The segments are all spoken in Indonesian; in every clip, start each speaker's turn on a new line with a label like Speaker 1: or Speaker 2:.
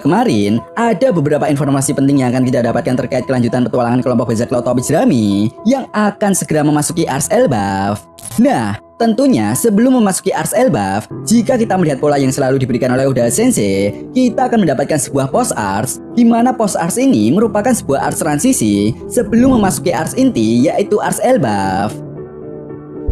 Speaker 1: kemarin, ada beberapa informasi penting yang akan kita dapatkan terkait kelanjutan petualangan kelompok bajak laut Topi Jerami yang akan segera memasuki Ars Elbaf. Nah, tentunya sebelum memasuki Ars Elbaf, jika kita melihat pola yang selalu diberikan oleh Oda Sensei, kita akan mendapatkan sebuah post Ars, di mana post Ars ini merupakan sebuah Ars transisi sebelum memasuki Ars inti, yaitu Ars Elbaf.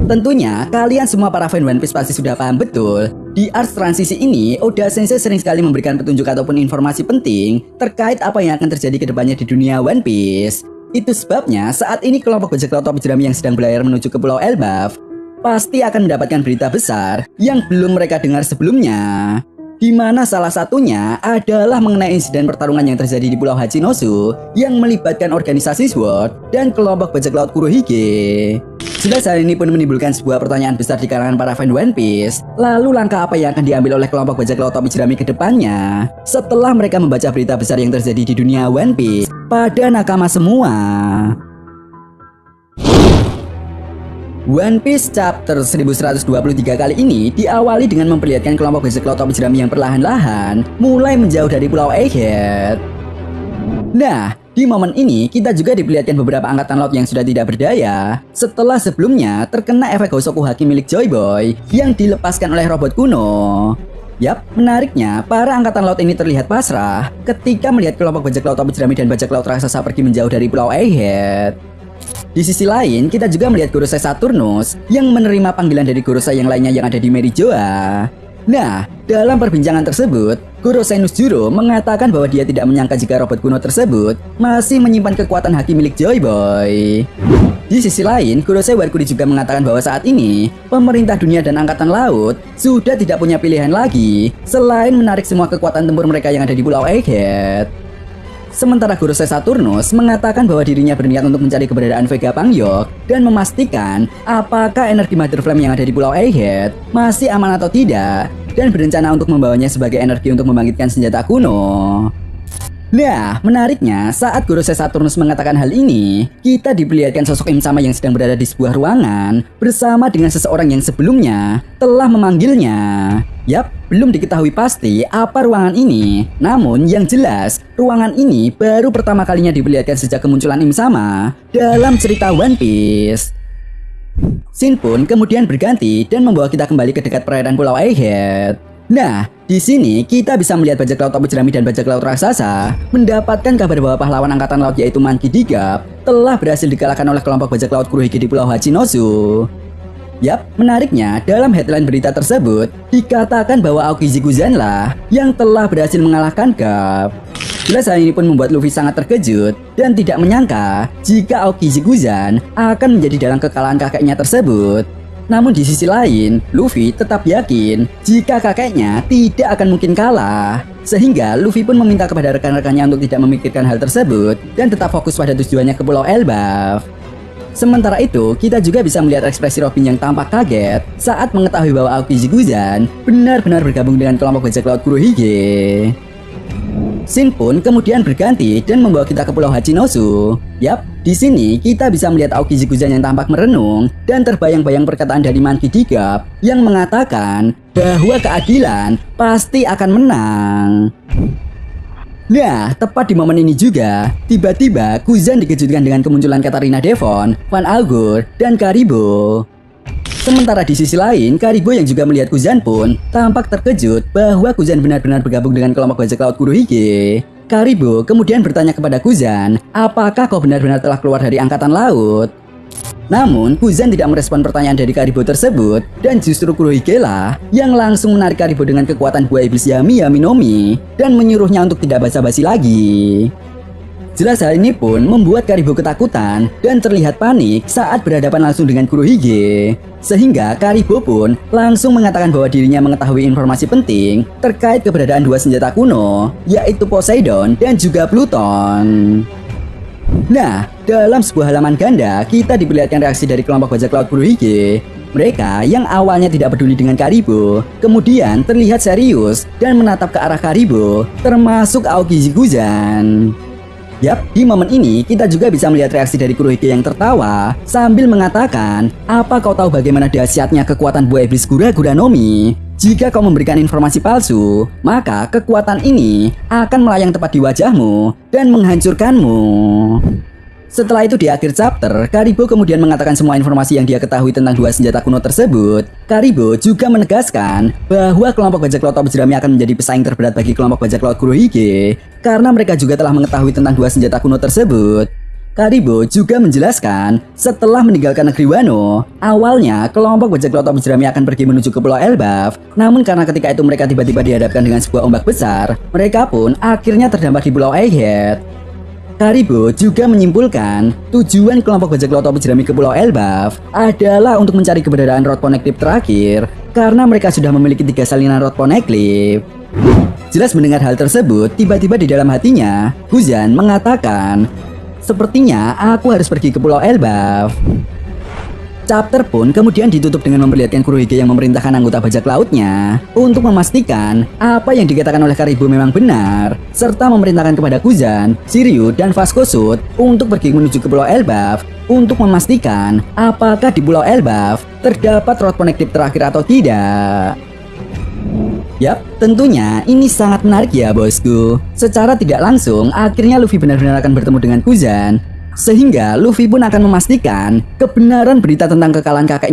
Speaker 1: Tentunya kalian semua para fan One Piece pasti sudah paham betul. Di Ars transisi ini, Oda Sensei sering sekali memberikan petunjuk ataupun informasi penting terkait apa yang akan terjadi ke depannya di dunia One Piece. Itu sebabnya saat ini kelompok bajak laut Topi Jerami yang sedang berlayar menuju ke Pulau Elbaf pasti akan mendapatkan berita besar yang belum mereka dengar sebelumnya. Di mana salah satunya adalah mengenai insiden pertarungan yang terjadi di Pulau Hachinosu yang melibatkan organisasi SWORD dan kelompok bajak laut Kurohige. Jelas hal ini pun menimbulkan sebuah pertanyaan besar di kalangan para fan One Piece. Lalu langkah apa yang akan diambil oleh kelompok bajak laut Topi Jerami ke depannya setelah mereka membaca berita besar yang terjadi di dunia One Piece pada nakama semua? One Piece chapter 1123 kali ini diawali dengan memperlihatkan kelompok bajak laut Topi Jerami yang perlahan-lahan mulai menjauh dari Pulau Egghead. Nah, di momen ini kita juga diperlihatkan beberapa angkatan laut yang sudah tidak berdaya setelah sebelumnya terkena efek Hosoku Haki milik Joy Boy yang dilepaskan oleh robot kuno. Yap, menariknya para angkatan laut ini terlihat pasrah ketika melihat kelompok bajak laut Topi Jerami dan bajak laut raksasa pergi menjauh dari Pulau Egghead. Di sisi lain, kita juga melihat Gorosei Saturnus yang menerima panggilan dari Gorosei yang lainnya yang ada di Merijoa. Nah, dalam perbincangan tersebut, Gorosei Nusjuro mengatakan bahwa dia tidak menyangka jika robot kuno tersebut masih menyimpan kekuatan haki milik Joy Boy. Di sisi lain, Gorosei Warkuri juga mengatakan bahwa saat ini, pemerintah dunia dan angkatan laut sudah tidak punya pilihan lagi selain menarik semua kekuatan tempur mereka yang ada di Pulau Egghead. Sementara Gorosei Saturnus mengatakan bahwa dirinya berniat untuk mencari keberadaan Vega Pangyok dan memastikan apakah energi Mother Flame yang ada di Pulau Egghead masih aman atau tidak, dan berencana untuk membawanya sebagai energi untuk membangkitkan senjata kuno. Nah, menariknya saat Gorosei Saturnus mengatakan hal ini, kita diperlihatkan sosok Im Sama yang sedang berada di sebuah ruangan bersama dengan seseorang yang sebelumnya telah memanggilnya. Yap, belum diketahui pasti apa ruangan ini. Namun yang jelas, ruangan ini baru pertama kalinya diperlihatkan sejak kemunculan Im Sama dalam cerita One Piece. Scene pun kemudian berganti dan membawa kita kembali ke dekat perairan Pulau Egghead. Nah, di sini kita bisa melihat bajak laut Topi Jerami dan bajak laut raksasa mendapatkan kabar bahwa pahlawan angkatan laut yaitu Monkey D. Garp telah berhasil dikalahkan oleh kelompok bajak laut Kurohige di Pulau Hachinosu. Yap, menariknya dalam headline berita tersebut dikatakan bahwa Aokiji Guzan lah yang telah berhasil mengalahkan Garp. Jelas hal ini pun membuat Luffy sangat terkejut dan tidak menyangka jika Aokiji Guzan akan menjadi dalang kekalahan kakeknya tersebut. Namun di sisi lain, Luffy tetap yakin jika kakeknya tidak akan mungkin kalah. Sehingga Luffy pun meminta kepada rekan-rekannya untuk tidak memikirkan hal tersebut dan tetap fokus pada tujuannya ke Pulau Elbaf. Sementara itu, kita juga bisa melihat ekspresi Robin yang tampak kaget saat mengetahui bahwa Aokiji Guzan benar-benar bergabung dengan kelompok bajak laut Kurohige. Scene pun kemudian berganti dan membawa kita ke Pulau Hachinosu. Yap, di sini kita bisa melihat Aokiji Guzan yang tampak merenung dan terbayang-bayang perkataan dari Monkey D. Garp yang mengatakan bahwa keadilan pasti akan menang. Nah, tepat di momen ini juga, tiba-tiba Guzan dikejutkan dengan kemunculan Katarina Devon, Van Algor, dan Karibo. Sementara di sisi lain, Karibo yang juga melihat Guzan pun tampak terkejut bahwa Guzan benar-benar bergabung dengan kelompok bajak laut Kurohige. Karibo kemudian bertanya kepada Guzan, apakah kau benar-benar telah keluar dari angkatan laut? Namun, Guzan tidak merespon pertanyaan dari Karibo tersebut, dan justru Kurohige lah yang langsung menarik Karibo dengan kekuatan buah iblis Yami Yaminomi dan menyuruhnya untuk tidak basa-basi lagi. Jelas hal ini pun membuat Karibo ketakutan dan terlihat panik saat berhadapan langsung dengan Kurohige. Sehingga Karibo pun langsung mengatakan bahwa dirinya mengetahui informasi penting terkait keberadaan dua senjata kuno, yaitu Poseidon dan juga Pluton. Nah, dalam sebuah halaman ganda, kita diperlihatkan reaksi dari kelompok bajak laut Kurohige. Mereka yang awalnya tidak peduli dengan Karibo, kemudian terlihat serius dan menatap ke arah Karibo, termasuk Aokiji Guzan. Yap, di momen ini kita juga bisa melihat reaksi dari Kurohige yang tertawa sambil mengatakan, apa kau tahu bagaimana dahsyatnya kekuatan buah iblis Gura Gura Nomi? Jika kau memberikan informasi palsu, maka kekuatan ini akan melayang tepat di wajahmu dan menghancurkanmu. Setelah itu di akhir chapter, Karibo kemudian mengatakan semua informasi yang dia ketahui tentang dua senjata kuno tersebut. Karibo juga menegaskan bahwa kelompok bajak laut topi jerami akan menjadi pesaing terberat bagi kelompok bajak laut Kurohige karena mereka juga telah mengetahui tentang dua senjata kuno tersebut. Karibo juga menjelaskan setelah meninggalkan negeri Wano, awalnya kelompok bajak laut topi jerami akan pergi menuju ke Pulau Elbaf. Namun karena ketika itu mereka tiba-tiba dihadapkan dengan sebuah ombak besar, mereka pun akhirnya terdampar di Pulau Egghead. Karibo juga menyimpulkan tujuan kelompok bajak laut topi jerami ke Pulau Elbaf adalah untuk mencari keberadaan Rod Poneglyph terakhir karena mereka sudah memiliki 3 salinan Rod Poneglyph. Jelas mendengar hal tersebut, tiba-tiba di dalam hatinya, Guzan mengatakan, "Sepertinya aku harus pergi ke Pulau Elbaf." Chapter pun kemudian ditutup dengan memperlihatkan Kurohige yang memerintahkan anggota bajak lautnya untuk memastikan apa yang dikatakan oleh Karibo memang benar, serta memerintahkan kepada Guzan, Shiryu, dan Vasco Sud untuk pergi menuju ke Pulau Elbaf untuk memastikan apakah di Pulau Elbaf terdapat Rod Poneglyph terakhir atau tidak. Yap, tentunya ini sangat menarik ya bosku. Secara tidak langsung, akhirnya Luffy benar-benar akan bertemu dengan Guzan, sehingga Luffy pun akan memastikan kebenaran berita tentang kekalahan kakek